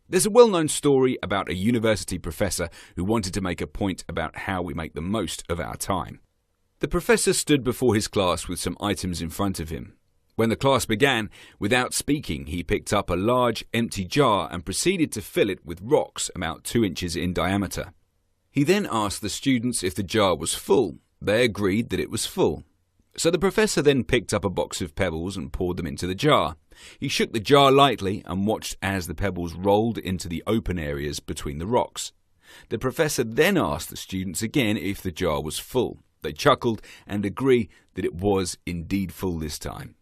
There's a well-known story about a university professor who wanted to make a point about how we make the most of our time. The professor stood before his class with some items in front of him. When the class began, without speaking, he picked up a large, empty jar and proceeded to fill it with rocks about 2 inches in diameter. He then asked the students if the jar was full. They agreed that it was full. So the professor then picked up a box of pebbles and poured them into the jar. He shook the jar lightly and watched as the pebbles rolled into the open areas between the rocks. The professor then asked the students again if the jar was full. They chuckled and agreed that it was indeed full this time.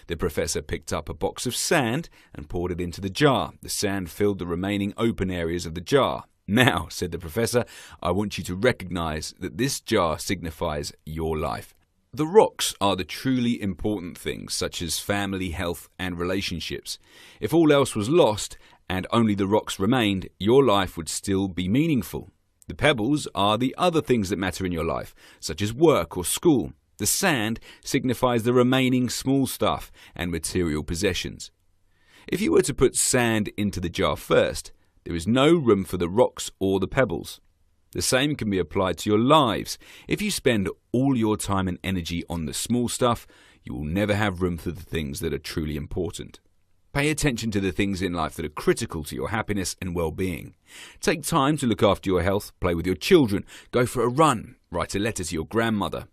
The professor picked up a box of sand and poured it into the jar. The sand filled the remaining open areas of the jar. "Now," said the professor, "I want you to recognize that this jar signifies your life. The rocks are the truly important things, such as family, health, and relationships. If all else was lost and only the rocks remained, your life would still be meaningful. The pebbles are the other things that matter in your life, such as work or school. The sand signifies the remaining small stuff and material possessions. If you were to put sand into the jar first, there is no room for the rocks or the pebbles. The same can be applied to your lives. If you spend all your time and energy on the small stuff, you will never have room for the things that are truly important. Pay attention to the things in life that are critical to your happiness and well-being. Take time to look after your health, play with your children, go for a run, write a letter to your grandmother.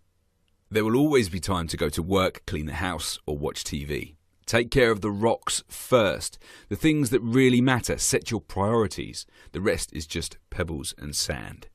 There will always be time to go to work, clean the house, or watch TV. Take care of the rocks first. The things that really matter, set your priorities. The rest is just pebbles and sand.